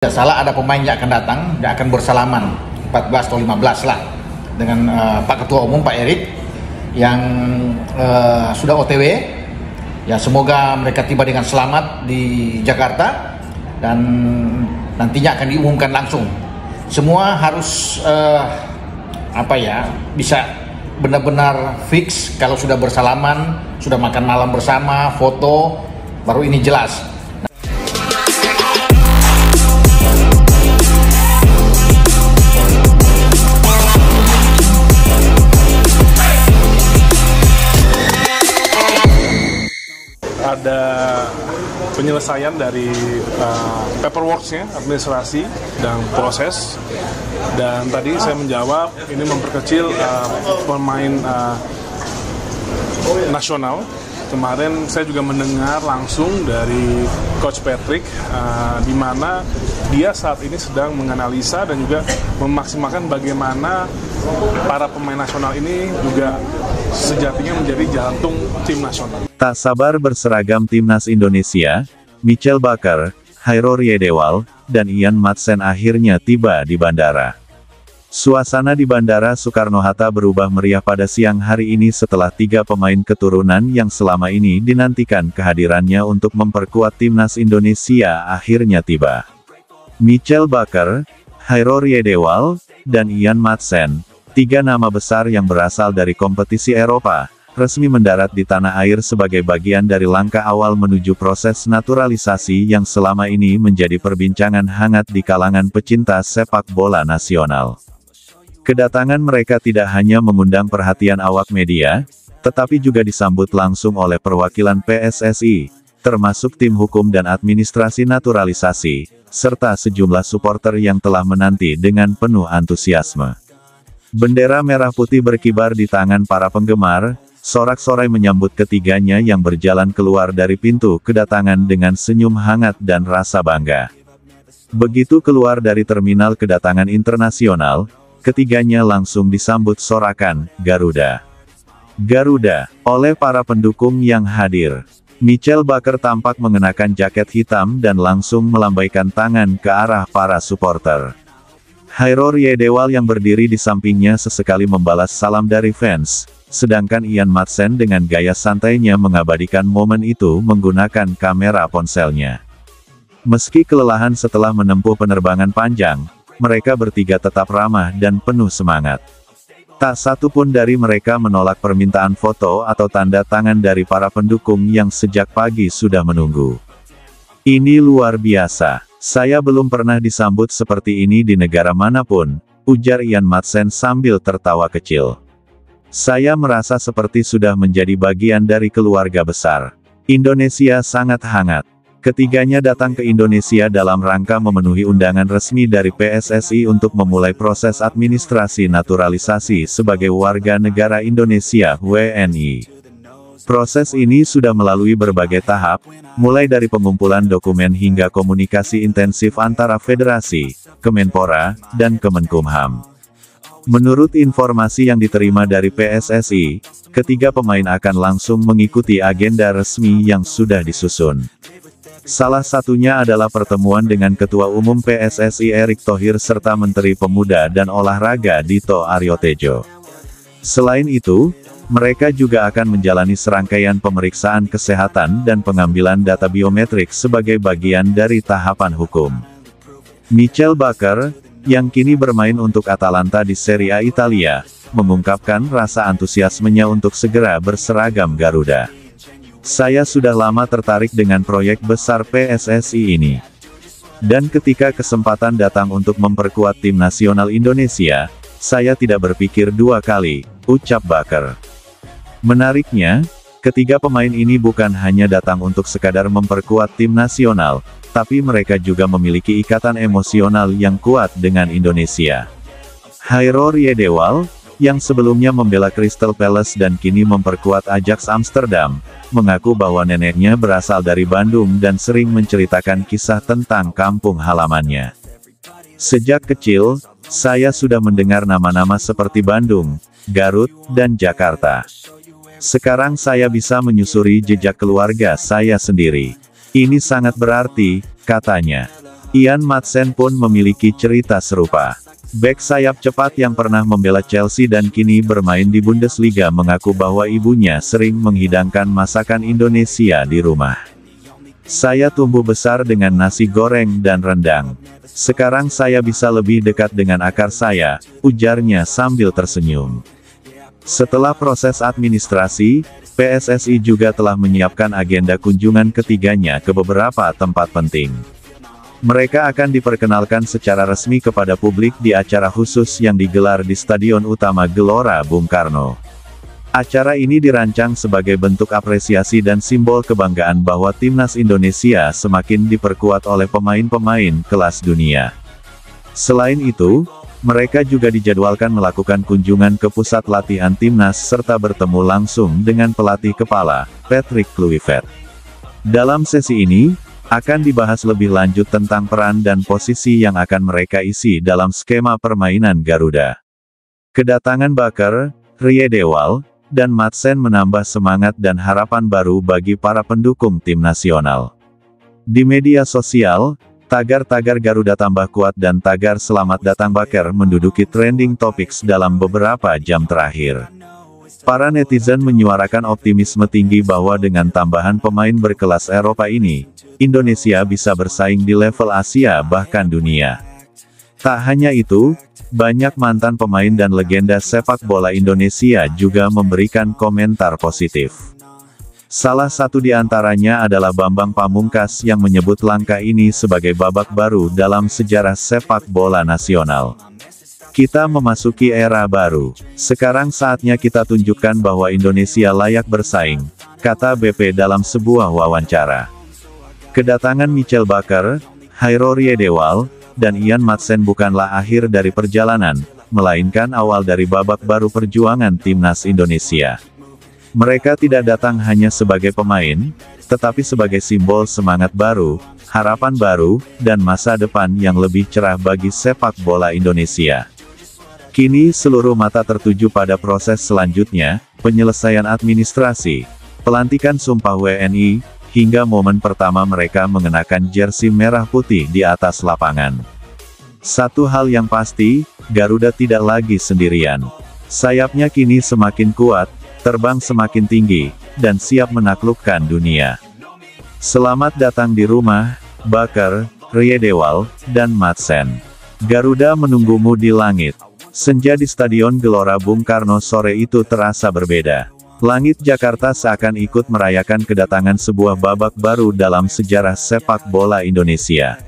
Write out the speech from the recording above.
Tidak salah ada pemain yang akan datang, yang akan bersalaman 14 atau 15 lah dengan Pak Ketua Umum Pak Erik yang sudah OTW. Ya, semoga mereka tiba dengan selamat di Jakarta dan nantinya akan diumumkan langsung. Semua harus bisa benar-benar fix. Kalau sudah bersalaman, sudah makan malam bersama, foto, baru ini jelas. Ada penyelesaian dari paperwork-nya, administrasi dan proses. Dan tadi saya menjawab ini memperkecil pemain nasional. Kemarin saya juga mendengar langsung dari Coach Patrick di mana dia saat ini sedang menganalisa dan juga memaksimalkan bagaimana para pemain nasional ini juga sejatinya menjadi jantung tim nasional. Tak sabar berseragam timnas Indonesia, Michel Baker, Hairor Yedewal, dan Ian Madsen akhirnya tiba di bandara. Suasana di Bandara Soekarno-Hatta berubah meriah pada siang hari ini setelah 3 pemain keturunan yang selama ini dinantikan kehadirannya untuk memperkuat timnas Indonesia akhirnya tiba. Michel Baker, Hairor Yedewal, dan Ian Madsen, 3 nama besar yang berasal dari kompetisi Eropa, resmi mendarat di tanah air sebagai bagian dari langkah awal menuju proses naturalisasi yang selama ini menjadi perbincangan hangat di kalangan pecinta sepak bola nasional. Kedatangan mereka tidak hanya mengundang perhatian awak media, tetapi juga disambut langsung oleh perwakilan PSSI, termasuk tim hukum dan administrasi naturalisasi, serta sejumlah supporter yang telah menanti dengan penuh antusiasme. Bendera merah putih berkibar di tangan para penggemar, sorak-sorai menyambut ketiganya yang berjalan keluar dari pintu kedatangan dengan senyum hangat dan rasa bangga. Begitu keluar dari terminal kedatangan internasional, ketiganya langsung disambut sorakan, "Garuda! Garuda!" oleh para pendukung yang hadir. Michel Baker tampak mengenakan jaket hitam dan langsung melambaikan tangan ke arah para supporter. Hairor Yedewal yang berdiri di sampingnya sesekali membalas salam dari fans, sedangkan Ian Madsen dengan gaya santainya mengabadikan momen itu menggunakan kamera ponselnya. Meski kelelahan setelah menempuh penerbangan panjang, mereka bertiga tetap ramah dan penuh semangat. Tak satu pun dari mereka menolak permintaan foto atau tanda tangan dari para pendukung yang sejak pagi sudah menunggu. "Ini luar biasa. Saya belum pernah disambut seperti ini di negara manapun," ujar Ian Madsen sambil tertawa kecil. "Saya merasa seperti sudah menjadi bagian dari keluarga besar. Indonesia sangat hangat." Ketiganya datang ke Indonesia dalam rangka memenuhi undangan resmi dari PSSI untuk memulai proses administrasi naturalisasi sebagai warga negara Indonesia (WNI). Proses ini sudah melalui berbagai tahap, mulai dari pengumpulan dokumen hingga komunikasi intensif antara Federasi, Kemenpora, dan Kemenkumham. Menurut informasi yang diterima dari PSSI, ketiga pemain akan langsung mengikuti agenda resmi yang sudah disusun. Salah satunya adalah pertemuan dengan Ketua Umum PSSI Erick Thohir serta Menteri Pemuda dan Olahraga Dito Aryo Tejo. Selain itu, mereka juga akan menjalani serangkaian pemeriksaan kesehatan dan pengambilan data biometrik sebagai bagian dari tahapan hukum. Michel Baker, yang kini bermain untuk Atalanta di Serie A Italia, mengungkapkan rasa antusiasmenya untuk segera berseragam Garuda. "Saya sudah lama tertarik dengan proyek besar PSSI ini. Dan ketika kesempatan datang untuk memperkuat tim nasional Indonesia, saya tidak berpikir 2 kali," ucap Baker. Menariknya, ketiga pemain ini bukan hanya datang untuk sekadar memperkuat tim nasional, tapi mereka juga memiliki ikatan emosional yang kuat dengan Indonesia. Hairor Yedewal, yang sebelumnya membela Crystal Palace dan kini memperkuat Ajax Amsterdam, mengaku bahwa neneknya berasal dari Bandung dan sering menceritakan kisah tentang kampung halamannya. "Sejak kecil, saya sudah mendengar nama-nama seperti Bandung, Garut, dan Jakarta. Sekarang saya bisa menyusuri jejak keluarga saya sendiri. Ini sangat berarti," katanya. Ian Madsen pun memiliki cerita serupa. Bek sayap cepat yang pernah membela Chelsea dan kini bermain di Bundesliga mengaku bahwa ibunya sering menghidangkan masakan Indonesia di rumah. Saya tumbuh besar dengan nasi goreng dan rendang. Sekarang saya bisa lebih dekat dengan akar saya, ujarnya sambil tersenyum. Setelah proses administrasi, PSSI juga telah menyiapkan agenda kunjungan ketiganya ke beberapa tempat penting. Mereka akan diperkenalkan secara resmi kepada publik di acara khusus yang digelar di Stadion Utama Gelora Bung Karno. Acara ini dirancang sebagai bentuk apresiasi dan simbol kebanggaan bahwa timnas Indonesia semakin diperkuat oleh pemain-pemain kelas dunia. Selain itu, mereka juga dijadwalkan melakukan kunjungan ke pusat latihan timnas serta bertemu langsung dengan pelatih kepala, Patrick Kluivert. Dalam sesi ini, akan dibahas lebih lanjut tentang peran dan posisi yang akan mereka isi dalam skema permainan Garuda. Kedatangan Baker, Riedewald, dan Madsen menambah semangat dan harapan baru bagi para pendukung tim nasional. Di media sosial, tagar-tagar Garuda tambah kuat dan tagar selamat datang Baker menduduki trending topics dalam beberapa jam terakhir. Para netizen menyuarakan optimisme tinggi bahwa dengan tambahan pemain berkelas Eropa ini, Indonesia bisa bersaing di level Asia bahkan dunia. Tak hanya itu, banyak mantan pemain dan legenda sepak bola Indonesia juga memberikan komentar positif. Salah satu di antaranya adalah Bambang Pamungkas yang menyebut langkah ini sebagai babak baru dalam sejarah sepak bola nasional. Kita memasuki era baru. Sekarang saatnya kita tunjukkan bahwa Indonesia layak bersaing, kata BP dalam sebuah wawancara. Kedatangan Michel Baker, Hairo Riedewald, dan Ian Madsen bukanlah akhir dari perjalanan, melainkan awal dari babak baru perjuangan timnas Indonesia. Mereka tidak datang hanya sebagai pemain, tetapi sebagai simbol semangat baru, harapan baru, dan masa depan yang lebih cerah bagi sepak bola Indonesia. Kini seluruh mata tertuju pada proses selanjutnya, penyelesaian administrasi, pelantikan sumpah WNI, hingga momen pertama mereka mengenakan jersey merah putih di atas lapangan. Satu hal yang pasti, Garuda tidak lagi sendirian. Sayapnya kini semakin kuat, terbang semakin tinggi, dan siap menaklukkan dunia. Selamat datang di rumah, Baker, Riedewald, dan Madsen. Garuda menunggumu di langit. Senja di Stadion Gelora Bung Karno sore itu terasa berbeda. Langit Jakarta seakan ikut merayakan kedatangan sebuah babak baru dalam sejarah sepak bola Indonesia.